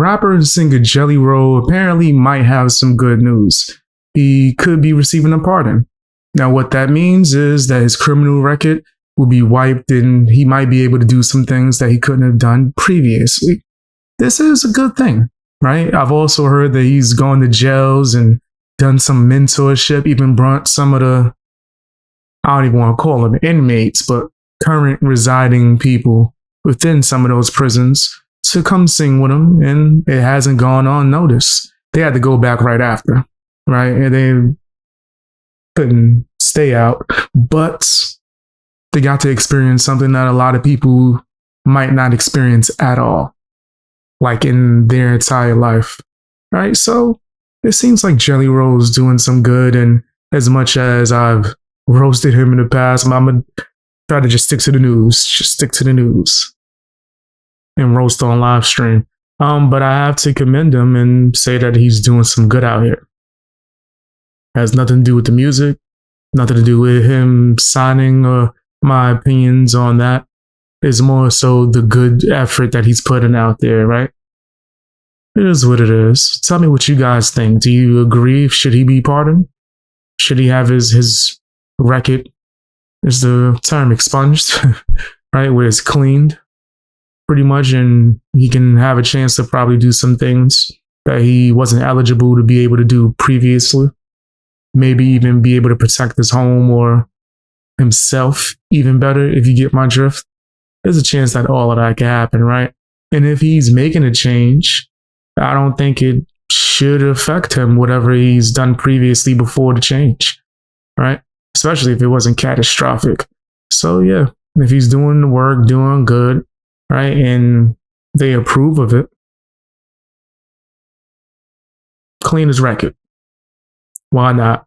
rapper and singer Jelly Roll apparently might have some good news. He could be receiving a pardon. Now, what that means is that his criminal record will be wiped and he might be able to do some things that he couldn't have done previously. This is a good thing, right? I've also heard that he's gone to jails and done some mentorship, even brought some of the, I don't even want to call them inmates, but current residing people within some of those prisons to come sing with him, and it hasn't gone unnoticed. They had to go back right after, right? And they couldn't stay out, but they got to experience something that a lot of people might not experience at all, like in their entire life, right? So it seems like Jelly Roll's doing some good, and as much as I've roasted him in the past, I'm gonna try to just stick to the news, and roast on live stream. But I have to commend him and say that he's doing some good out here. Has nothing to do with the music, nothing to do with him signing or my opinions on that. It's more so the good effort that he's putting out there, right? It is what it is. Tell me what you guys think. Do you agree? Should he be pardoned? Should he have his record, is the term, expunged, right? Where it's cleaned pretty much, and he can have a chance to probably do some things that he wasn't eligible to be able to do previously. Maybe even be able to protect his home or himself even better, if you get my drift. There's a chance that all of that can happen, right? And if he's making a change, I don't think it should affect him, whatever he's done previously before the change, right? Especially if it wasn't catastrophic. So yeah, if he's doing the work, doing good, right, and they approve of it, clean his record. Why not?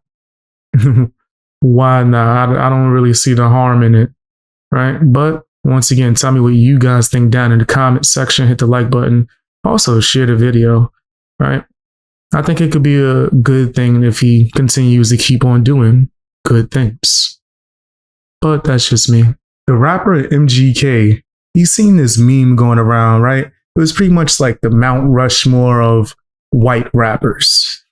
Why not? I don't really see the harm in it, right? But once again, tell me what you guys think down in the comment section. Hit the like button. Also, share the video, right? I think it could be a good thing if he continues to keep on doing good things. But that's just me. The rapper MGK, he's seen this meme going around, right? It was pretty much like the Mount Rushmore of white rappers.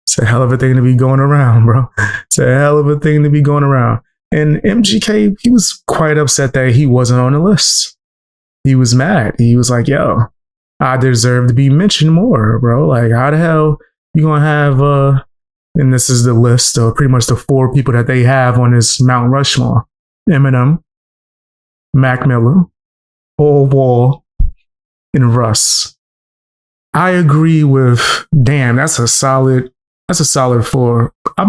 It's a hell of a thing to be going around, bro. It's a hell of a thing to be going around. And MGK, he was quite upset that he wasn't on the list. He was mad. He was like, yo, I deserve to be mentioned more, bro. Like, how the hell you gonna have, and this is the list of pretty much the 4 people that they have on this Mount Rushmore: Eminem, Mac Miller, Paul Wall, and Russ. I agree with, damn, that's a solid 4. I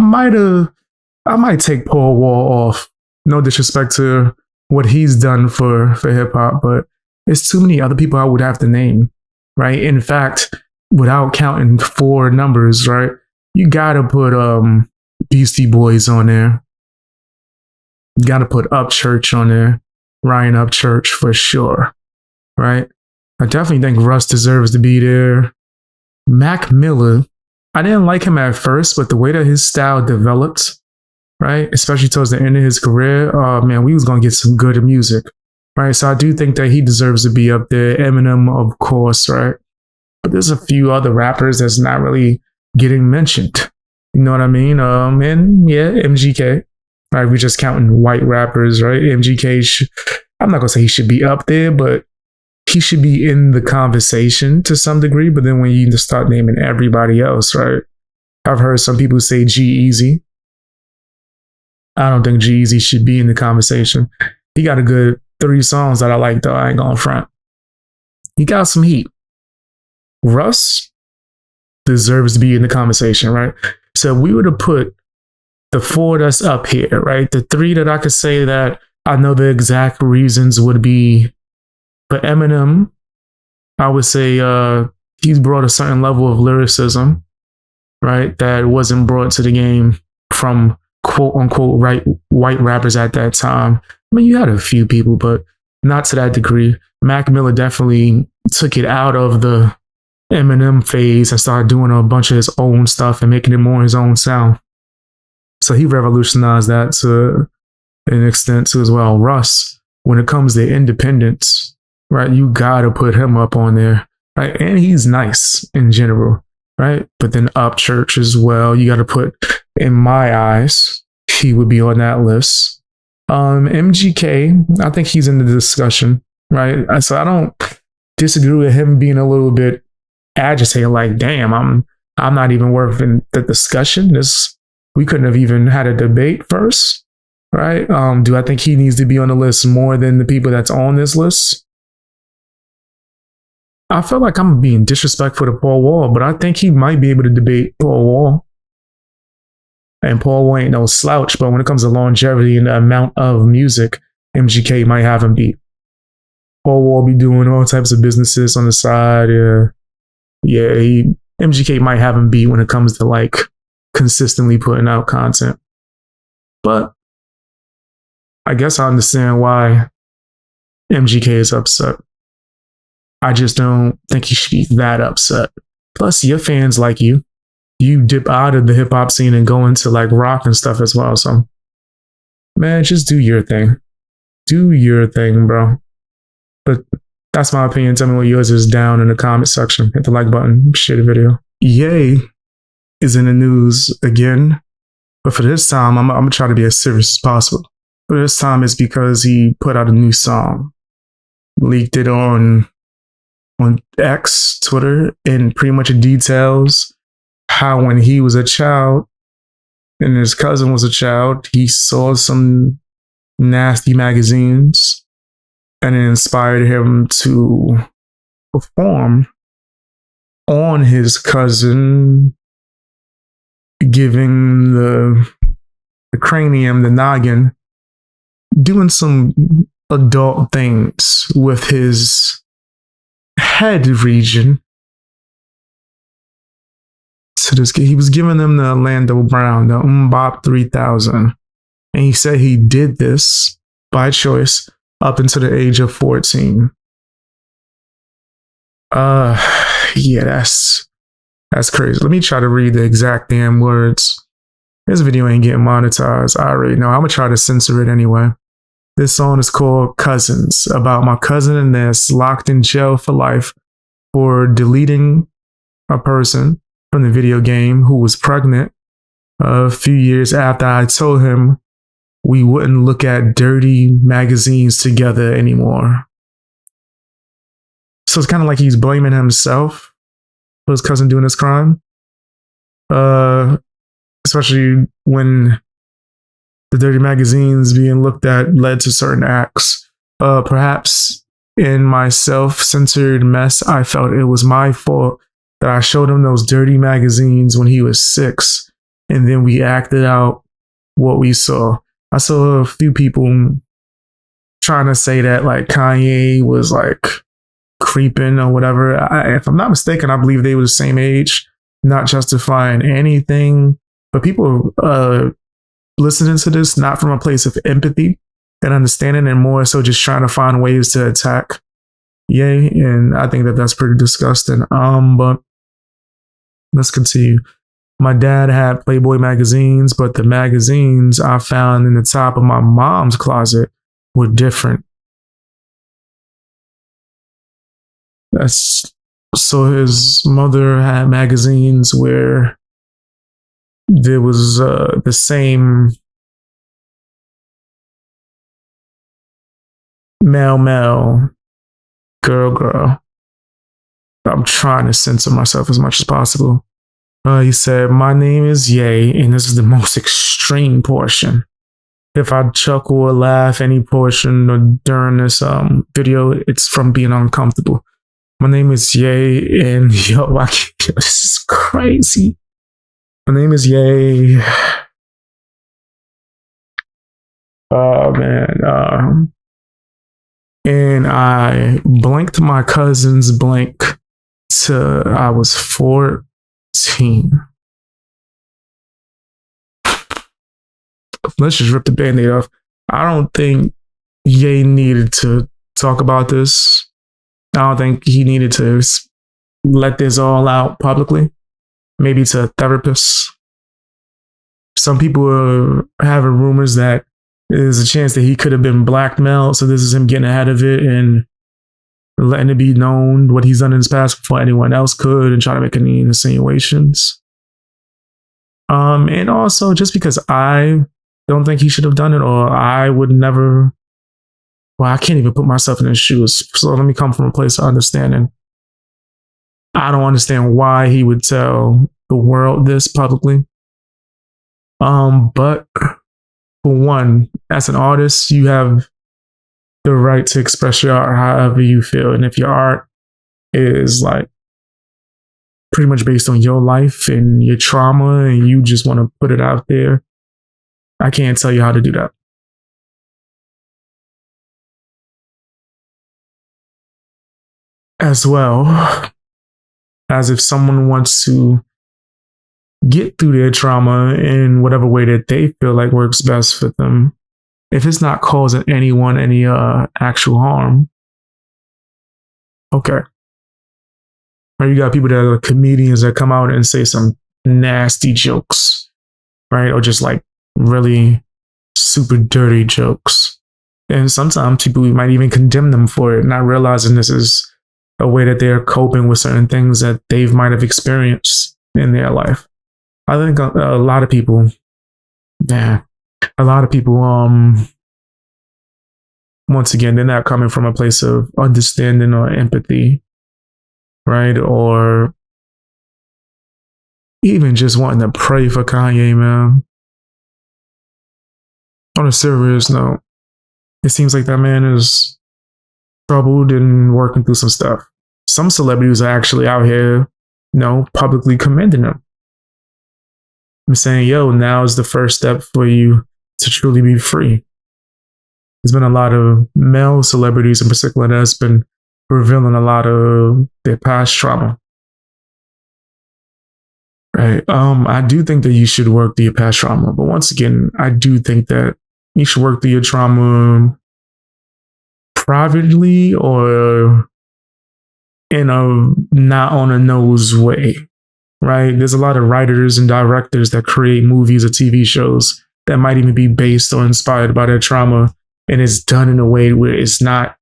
might take Paul Wall off. No disrespect to what he's done for hip hop, but there's too many other people I would have to name, right? In fact, without counting 4 numbers, right? You gotta put Beastie Boys on there. You gotta put Upchurch on there. Ryan Upchurch for sure, right? I definitely think Russ deserves to be there. Mac Miller, I didn't like him at first, but the way that his style developed, right, especially towards the end of his career, man, we was gonna get some good music, right? So I do think that he deserves to be up there. Eminem, of course, right? But there's a few other rappers that's not really getting mentioned. You know what I mean? And yeah, MGK, right? We're just counting white rappers, right? MGK, I'm not gonna say he should be up there, but he should be in the conversation to some degree. But then when you just start naming everybody else, right? I've heard some people say G-Eazy. I don't think G-Eazy should be in the conversation. He got a good 3 songs that I like, though. I ain't gonna front. He got some heat. Russ deserves to be in the conversation, right? So if we were to put the 4 that's up here, right? The 3 that I could say that I know the exact reasons would be, for Eminem, I would say he's brought a certain level of lyricism, right? That wasn't brought to the game from quote unquote white rappers at that time. I mean, you had a few people, but not to that degree. Mac Miller definitely took it out of the Eminem phase and started doing a bunch of his own stuff and making it more his own sound. So he revolutionized that to an extent too as well. Russ, when it comes to independence, right, you gotta put him up on there. right? And he's nice in general, right? But then Upchurch as well. You got to put, in my eyes, he would be on that list. MGK, I think he's in the discussion, right? So I don't disagree with him being a little bit agitated. Like, damn, I'm not even worth in the discussion. We couldn't have even had a debate first, right? Do I think he needs to be on the list more than the people that's on this list? I feel like I'm being disrespectful to Paul Wall, but I think he might be able to debate Paul Wall. And Paul Wall ain't no slouch, but when it comes to longevity and the amount of music, MGK might have him beat. Paul Wall be doing all types of businesses on the side. MGK might have him beat when it comes to like consistently putting out content. But I guess I understand why MGK is upset. I just don't think he should be that upset. Plus, your fans like you. You dip out of the hip hop scene and go into like rock and stuff as well. So, man, just do your thing. Do your thing, bro. But that's my opinion. Tell me what yours is down in the comment section. Hit the like button. Share the video. Ye is in the news again. But for this time, I'm going to try to be as serious as possible. For this time, it's because he put out a new song. Leaked it on X, Twitter, and pretty much details how when he was a child and his cousin was a child, he saw some nasty magazines and it inspired him to perform on his cousin, giving the cranium, the noggin, doing some adult things with his head region. So he was giving them the Orlando Brown, the Mbop 3000. And he said he did this by choice up until the age of 14. Yeah, that's crazy. Let me try to read the exact damn words. This video ain't getting monetized. I already know. I'm gonna try to censor it anyway. This song is called Cousins, about my cousin that's locked in jail for life for deleting a person from the video game who was pregnant a few years after I told him we wouldn't look at dirty magazines together anymore. So it's kind of like he's blaming himself for his cousin doing this crime. Especially when the dirty magazines being looked at led to certain acts. Perhaps in my self-centered mess, I felt it was my fault that I showed him those dirty magazines when he was 6, and then we acted out what we saw. I saw a few people trying to say that like Kanye was like creeping or whatever. If I'm not mistaken, I believe they were the same age, not justifying anything, but people listening to this not from a place of empathy and understanding, and more so just trying to find ways to attack Ye. And I think that that's pretty disgusting. But let's continue. My dad had Playboy magazines, but the magazines I found in the top of my mom's closet were different. So his mother had magazines where there was the same male, girl. I'm trying to censor myself as much as possible. He said, my name is Ye, and this is the most extreme portion. If I chuckle or laugh any portion during this video, it's from being uncomfortable. My name is Ye, and this is crazy. My name is Ye. Oh, man. And I blanked my cousin's blank till I was 14. Let's just rip the band-aid off. I don't think Ye needed to talk about this. I don't think he needed to let this all out publicly. Maybe to a therapist. Some people are having rumors that there's a chance that he could have been blackmailed. So this is him getting ahead of it and letting it be known what he's done in his past before anyone else could and try to make any insinuations. And also just because I don't think he should have done it, or I would never, well, I can't even put myself in his shoes. So let me come from a place of understanding. I don't understand why he would tell the world this publicly. But for one, as an artist, you have the right to express your art however you feel. And if your art is like pretty much based on your life and your trauma and you just want to put it out there, I can't tell you how to do that. As well as if someone wants to get through their trauma in whatever way that they feel like works best for them, if it's not causing anyone any actual harm, okay. Or you got people that are comedians that come out and say some nasty jokes, right? Or just like really super dirty jokes. And sometimes people might even condemn them for it, not realizing this is a way that they're coping with certain things that they might have experienced in their life. I think a lot of people, once again, they're not coming from a place of understanding or empathy, right? Or even just wanting to pray for Kanye, man. On a serious note, it seems like that man is troubled and working through some stuff. Some celebrities are actually out here, publicly commending him. I'm saying, yo, now is the first step for you to truly be free. There's been a lot of male celebrities in particular that's been revealing a lot of their past trauma. Right. I do think that you should work through your past trauma. But once again, I do think that you should work through your trauma privately or in a not on a nose way. Right? There's a lot of writers and directors that create movies or TV shows that might even be based or inspired by their trauma, and it's done in a way where it's not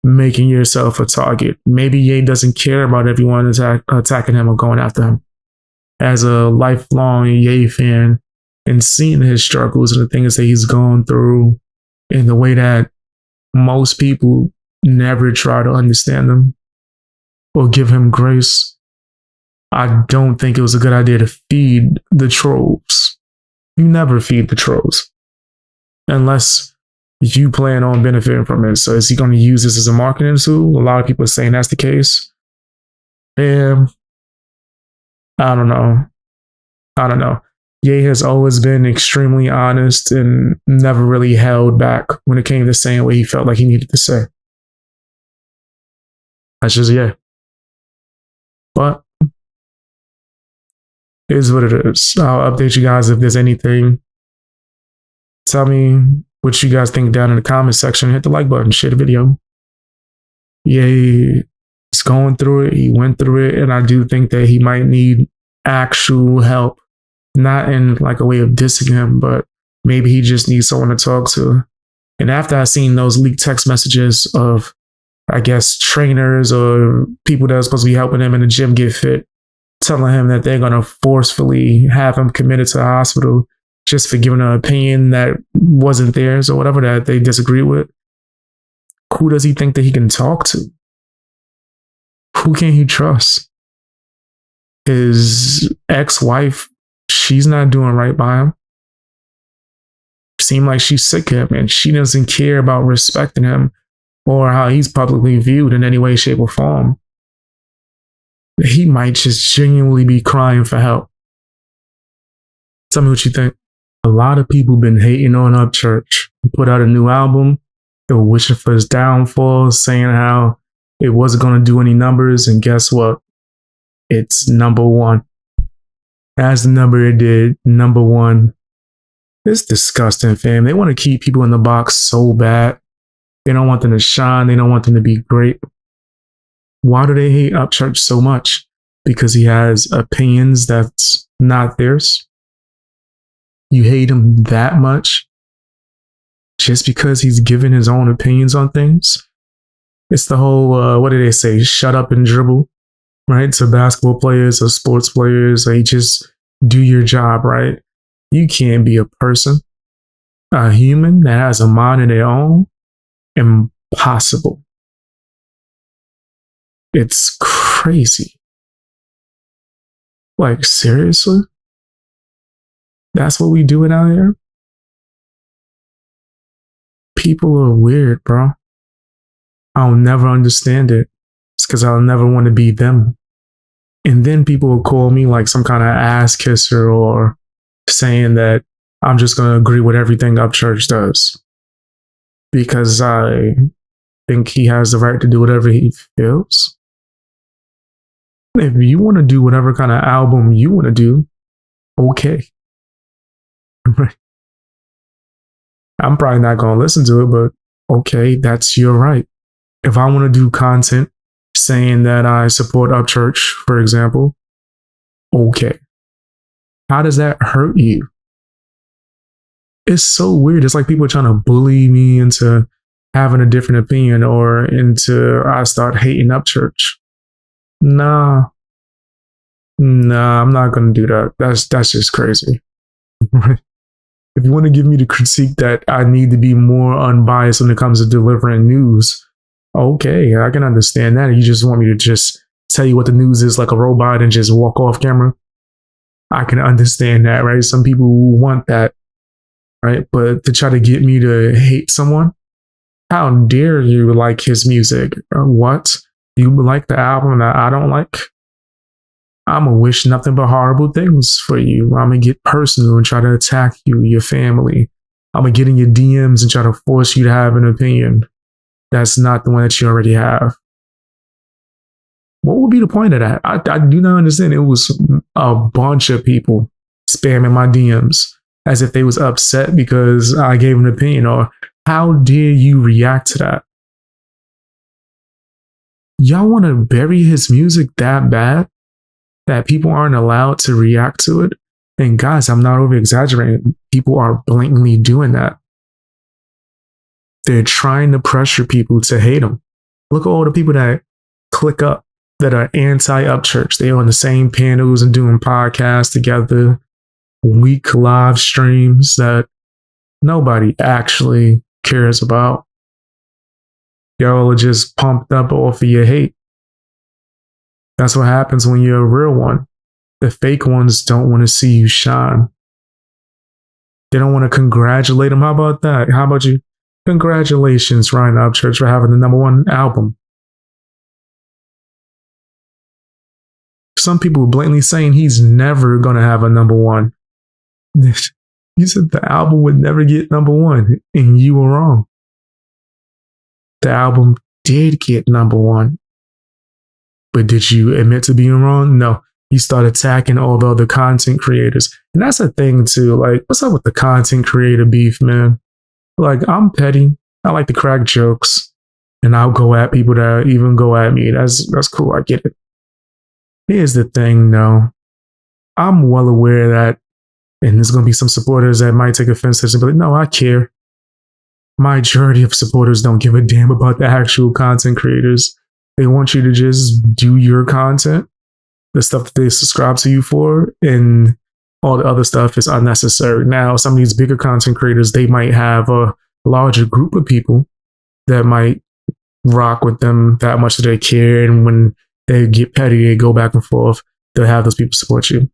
making yourself a target. Maybe Ye doesn't care about everyone attacking him or going after him. As a lifelong Ye fan and seeing his struggles and the things that he's gone through in the way that most people never try to understand him or give him grace, I don't think it was a good idea to feed the trolls. You never feed the trolls unless you plan on benefiting from it. So is he going to use this as a marketing tool? A lot of people are saying that's the case. And I don't know. Ye has always been extremely honest and never really held back when it came to saying what he felt like he needed to say. That's just Ye. But it is what it is. I'll update you guys if there's anything. Tell me what you guys think down in the comment section. Hit the like button, share the video. Ye is going through it. He went through it. And I do think that he might need actual help. Not in like a way of dissing him, but maybe he just needs someone to talk to. And after I seen those leaked text messages of, I guess, trainers or people that are supposed to be helping him in the gym get fit, telling him that they're going to forcefully have him committed to the hospital just for giving an opinion that wasn't theirs or whatever that they disagree with. Who does he think that he can talk to? Who can he trust? His ex-wife, she's not doing right by him. Seemed like she's sick of him and she doesn't care about respecting him or how he's publicly viewed in any way, shape, or form. He might just genuinely be crying for help. Tell me what you think. A lot of people been hating on Upchurch. He put out a new album. They were wishing for his downfall, saying how it wasn't going to do any numbers. And guess what? It's #1. As the number it did, #1. It's disgusting, fam. They want to keep people in the box so bad. They don't want them to shine. They don't want them to be great. Why do they hate Upchurch so much? Because he has opinions that's not theirs. You hate him that much just because he's giving his own opinions on things? It's the whole, what do they say? Shut up and dribble, right? To basketball players or sports players, like just do your job, right? You can't be a person, a human that has a mind of their own. Impossible. It's crazy. Like, seriously? That's what we doing out here? People are weird, bro. I'll never understand it. It's because I'll never want to be them. And then people will call me like some kind of ass kisser or saying that I'm just going to agree with everything Upchurch does because I think he has the right to do whatever he feels. If you want to do whatever kind of album you want to do, okay. I'm probably not going to listen to it, but okay, that's your right. If I want to do content saying that I support Upchurch, for example, okay. How does that hurt you? It's so weird. It's like people are trying to bully me into having a different opinion or into I start hating Upchurch. Nah, I'm not gonna do that. That's just crazy. If you want to give me the critique that I need to be more unbiased when it comes to delivering news, okay, I can understand that. You just want me to just tell you what the news is like a robot and just walk off camera. I can understand that, right? Some people want that, right? But to try to get me to hate someone, how dare you like his music? What? You like the album that I don't like? I'm gonna wish nothing but horrible things for you. I'm gonna get personal and try to attack you, your family. I'm gonna get in your DMs and try to force you to have an opinion that's not the one that you already have. What would be the point of that? I do not understand. It was a bunch of people spamming my DMs as if they was upset because I gave an opinion, or how dare you react to that? Y'all want to bury his music that bad that people aren't allowed to react to it? And guys, I'm not over exaggerating. People are blatantly doing that. They're trying to pressure people to hate them. Look at all the people that click up that are anti-Upchurch. They're on the same panels and doing podcasts together, weak live streams that nobody actually cares about. Y'all are just pumped up off of your hate. That's what happens when you're a real one. The fake ones don't want to see you shine. They don't want to congratulate them. How about that? How about you? Congratulations, Ryan Upchurch, for having the #1 album. Some people blatantly saying he's never going to have a #1. You said the album would never get #1, and you were wrong. The album did get #1. But did you admit to being wrong? No. You start attacking all the other content creators. And that's a thing too. Like, what's up with the content creator beef, man? Like, I'm petty. I like to crack jokes. And I'll go at people that even go at me. That's cool. I get it. Here's the thing, though. I'm well aware that, and there's going to be some supporters that might take offense to this and be like, no, I care. Majority of supporters don't give a damn about the actual content creators. They want you to just do your content, the stuff that they subscribe to you for, and all the other stuff is unnecessary. Now, some of these bigger content creators, they might have a larger group of people that might rock with them that much that they care. And when they get petty, they go back and forth, they'll have those people support you.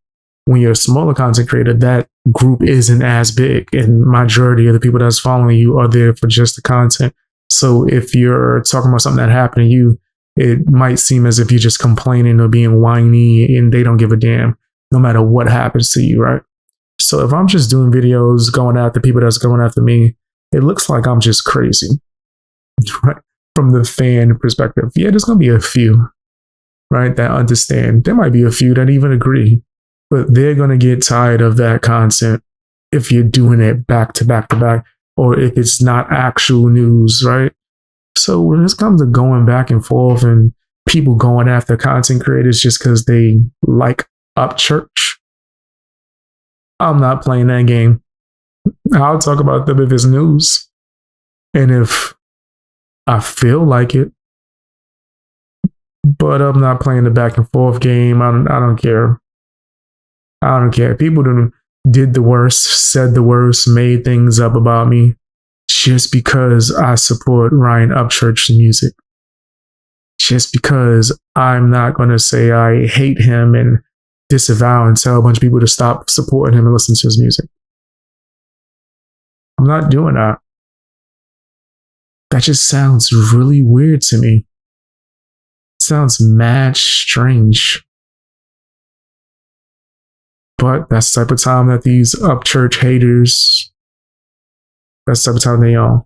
When you're a smaller content creator, that group isn't as big. And majority of the people that's following you are there for just the content. So if you're talking about something that happened to you, it might seem as if you're just complaining or being whiny and they don't give a damn no matter what happens to you, right? So if I'm just doing videos going after people that's going after me, it looks like I'm just crazy, right? From the fan perspective. Yeah, there's going to be a few, right, that understand. There might be a few that even agree, but they're going to get tired of that content if you're doing it back to back to back, or if it's not actual news, right? So when it comes to going back and forth and people going after content creators just because they like Upchurch, I'm not playing that game. I'll talk about them if it's news. And if I feel like it, But I'm not playing the back and forth game. I don't care. I don't care. People did the worst, said the worst, made things up about me just because I support Ryan Upchurch's music. Just because I'm not going to say I hate him and disavow and tell a bunch of people to stop supporting him and listen to his music. I'm not doing that. That just sounds really weird to me. It sounds mad strange. But that's the type of time that these Upchurch haters, that's the type of time they on.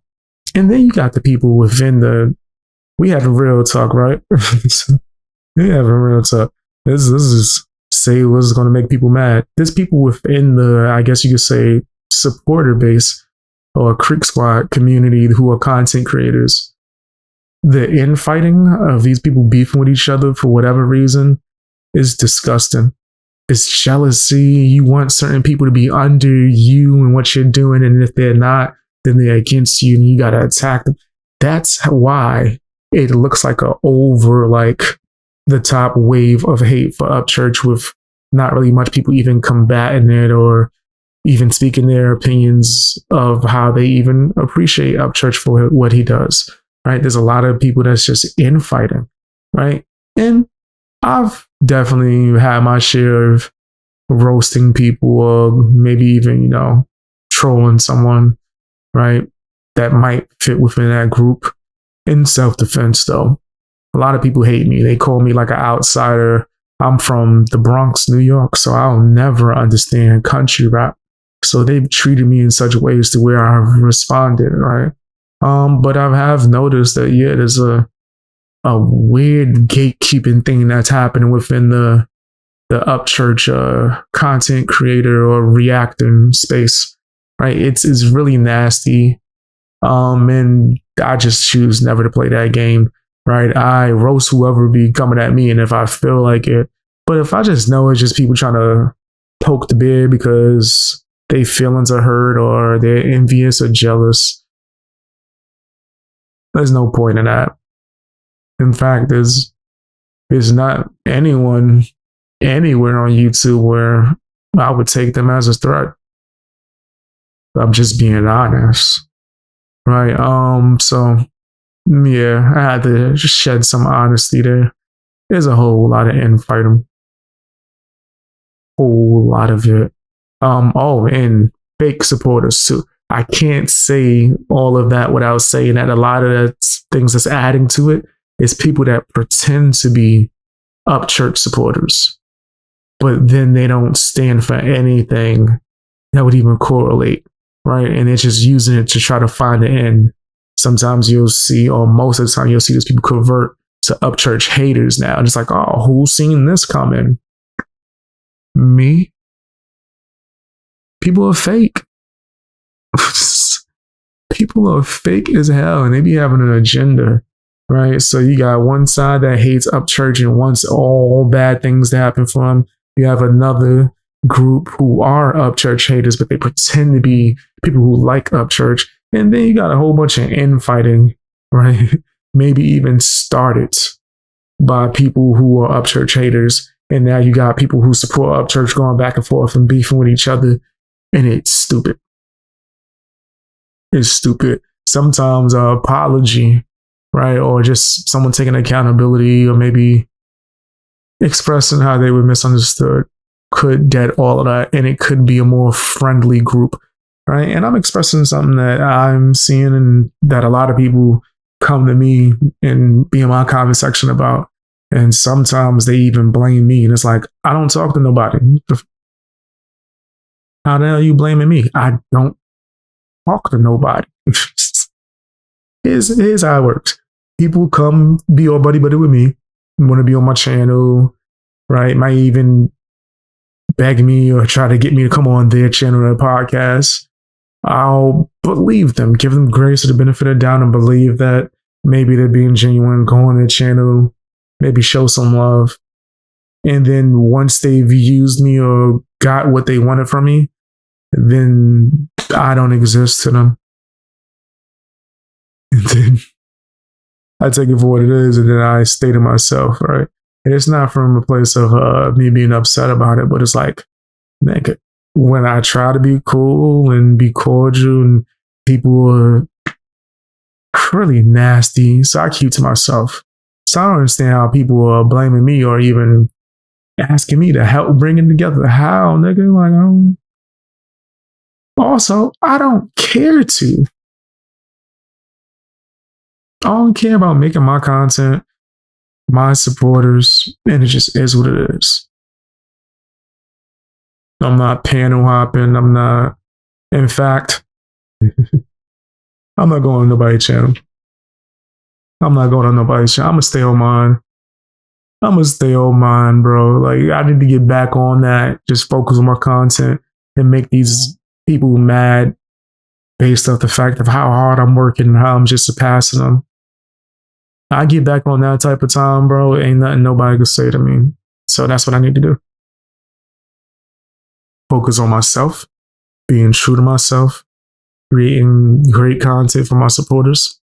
And then you got the people within we had a real talk, right? We have a real talk. This is say what's going to make people mad. There's people within I guess you could say, supporter base or Creek Squad community who are content creators. The infighting of these people beefing with each other for whatever reason is disgusting. It's jealousy. You want certain people to be under you and what you're doing, and if they're not, then they're against you and you got to attack them. That's why it looks like the top wave of hate for Upchurch, with not really much people even combating it or even speaking their opinions of how they even appreciate Upchurch for what he does, right? There's a lot of people that's just infighting, right? And I've definitely had my share of roasting people or maybe even, trolling someone, right? That might fit within that group. In self-defense, though, a lot of people hate me. They call me like an outsider. I'm from the Bronx, New York, so I'll never understand country rap. So they've treated me in such ways to where I've responded, right? But I have noticed that, there's a weird gatekeeping thing that's happening within the Upchurch content creator or reacting space, right? It's really nasty. And I just choose never to play that game, right? I roast whoever be coming at me, and if I feel like it. But if I just know it's just people trying to poke the bear because their feelings are hurt or they're envious or jealous, there's no point in that. In fact, there's not anyone anywhere on YouTube where I would take them as a threat. I'm just being honest. Right. So yeah, I had to shed some honesty there. There's a whole lot of infighting. Whole lot of it. And fake supporters too. I can't say all of that without saying that a lot of the things that's adding to it is people that pretend to be Upchurch supporters, but then they don't stand for anything that would even correlate. Right. And it's just using it to try to find the end. Sometimes you'll see, or most of the time you'll see these people convert to Upchurch haters now. And it's like, oh, who's seen this coming? Me? People are fake. People are fake as hell and they be having an agenda. Right. So you got one side that hates Upchurch and wants all bad things to happen for him. You have another group who are Upchurch haters, but they pretend to be people who like Upchurch. And then you got a whole bunch of infighting, right? Maybe even started by people who are Upchurch haters. And now you got people who support Upchurch going back and forth and beefing with each other. And it's stupid. It's stupid. Sometimes an apology, right? Or just someone taking accountability or maybe expressing how they were misunderstood could dead all of that, and it could be a more friendly group, right? And I'm expressing something that I'm seeing and that a lot of people come to me and be in my comment section about, and sometimes they even blame me, and it's like, I don't talk to nobody. How the hell are you blaming me? I don't talk to nobody. Here's how it works. People come be all buddy with me, want to be on my channel, right? Might even beg me or try to get me to come on their channel or podcast. I'll believe them, give them grace or the benefit of the doubt and believe that maybe they're being genuine, go on their channel, maybe show some love. And then once they've used me or got what they wanted from me, then I don't exist to them. And then I take it for what it is, and then I stay to myself, right? And it's not from a place of me being upset about it, but it's like, man, when I try to be cool and be cordial, and people are really nasty, so I keep to myself. So I don't understand how people are blaming me or even asking me to help bring it together. How, nigga? Like, also, I don't care to. I don't care about making my content, my supporters, and it just is what it is. I'm not panel hopping. I'm not, in fact, I'm not going on nobody's channel. I'm not going on nobody's channel. I'm going to stay on mine. I'm going to stay on mine, bro. Like, I need to get back on that, just focus on my content and make these people mad based off the fact of how hard I'm working and how I'm just surpassing them. I get back on that type of time, bro. Ain't nothing nobody can say to me. So that's what I need to do. Focus on myself, being true to myself, creating great content for my supporters.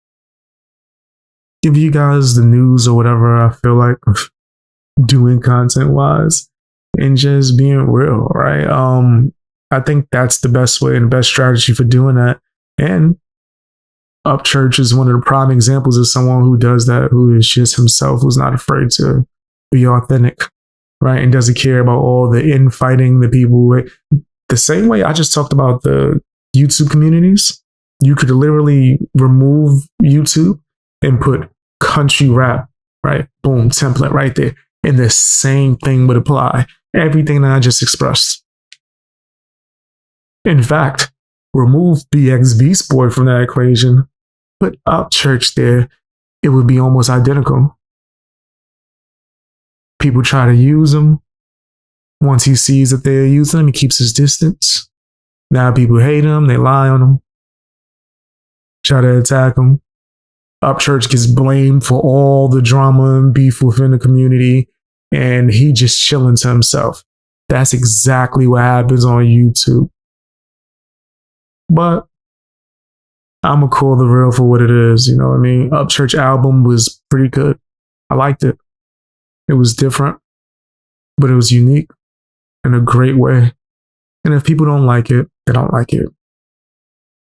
Give you guys the news or whatever I feel like doing content wise, and just being real, right? I think that's the best way and the best strategy for doing that. And Upchurch is one of the prime examples of someone who does that, who is just himself, who's not afraid to be authentic, right? And doesn't care about all the infighting, the people. The same way I just talked about the YouTube communities, you could literally remove YouTube and put country rap, right? Boom, template right there. And the same thing would apply. Everything that I just expressed. In fact, remove BXB Sport from that equation, put Upchurch there, it would be almost identical. People try to use him. Once he sees that they're using him, he keeps his distance. Now people hate him, they lie on him, try to attack him. Upchurch gets blamed for all the drama and beef within the community, and he just chilling to himself. That's exactly what happens on YouTube. But I'm going to call the real for what it is. You know what I mean? Upchurch album was pretty good. I liked it. It was different, but it was unique in a great way. And if people don't like it, they don't like it.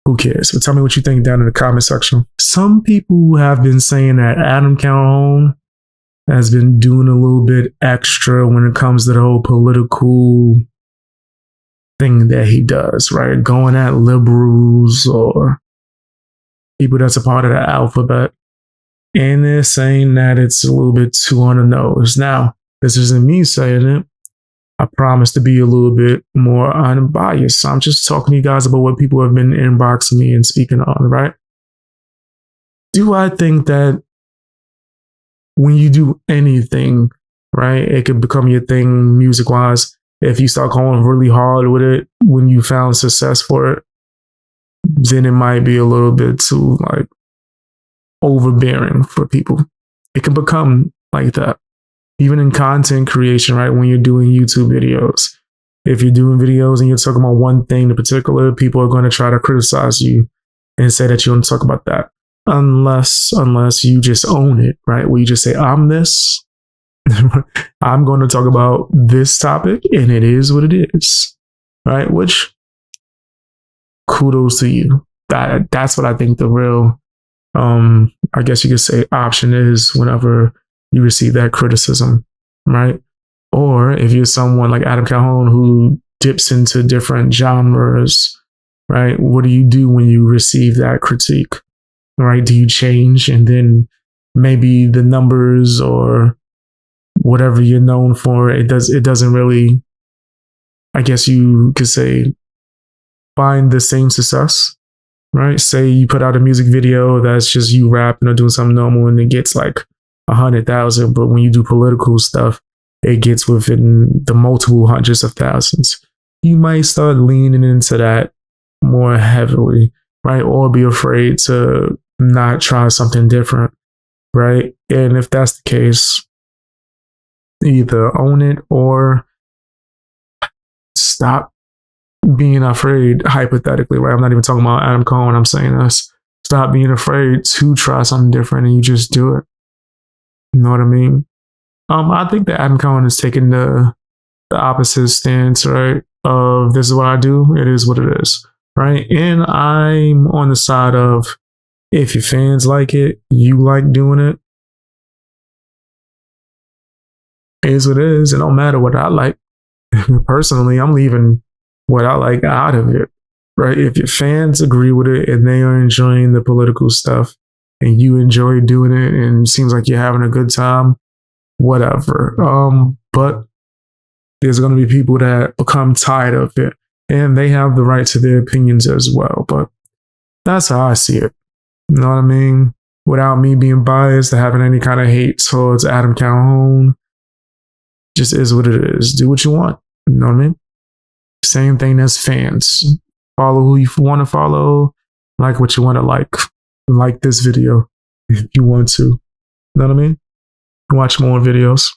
Who cares? So tell me what you think down in the comment section. Some people have been saying that Adam Calhoun has been doing a little bit extra when it comes to the whole political thing that he does, right? Going at liberals or people that's a part of the alphabet. And they're saying that it's a little bit too on the nose. Now, this isn't me saying it. I promise to be a little bit more unbiased. I'm just talking to you guys about what people have been inboxing me and speaking on, right? Do I think that when you do anything, right, it could become your thing music-wise? If you start going really hard with it, when you found success for it, then it might be a little bit too, like, overbearing for people. It can become like that. Even in content creation, right? When you're doing YouTube videos, if you're doing videos and you're talking about one thing in particular, people are going to try to criticize you and say that you don't talk about that. Unless you just own it, right? Where you just say, I'm this. I'm going to talk about this topic and it is what it is, right? Which, kudos to you. That's what I think the real, I guess you could say, option is whenever you receive that criticism, right? Or if you're someone like Adam Calhoun who dips into different genres, right? What do you do when you receive that critique, right? Do you change and then maybe the numbers or whatever you're known for, it doesn't really, I guess you could say, find the same success, right? Say you put out a music video that's just you rapping or doing something normal and it gets like 100,000, but when you do political stuff, it gets within the multiple hundreds of thousands. You might start leaning into that more heavily, right? Or be afraid to not try something different, right? And if that's the case, either own it or stop being afraid, hypothetically, right? I'm not even talking about Adam Cohen. I'm saying this. Stop being afraid to try something different and you just do it. You know what I mean? I think that Adam Calhoun is taking the opposite stance, right? Of this is what I do, it is what it is, right? And I'm on the side of if your fans like it, you like doing it, it is what it is. It don't matter what I like. Personally, I'm leaving what I like out of it, right? If your fans agree with it and they are enjoying the political stuff and you enjoy doing it and it seems like you're having a good time, whatever. But there's going to be people that become tired of it and they have the right to their opinions as well. But that's how I see it. You know what I mean? Without me being biased or having any kind of hate towards Adam Calhoun, just is what it is. Do what you want. You know what I mean? Same thing as fans. Follow who you want to follow. Like what you want to like. Like this video if you want to. You know what I mean? Watch more videos.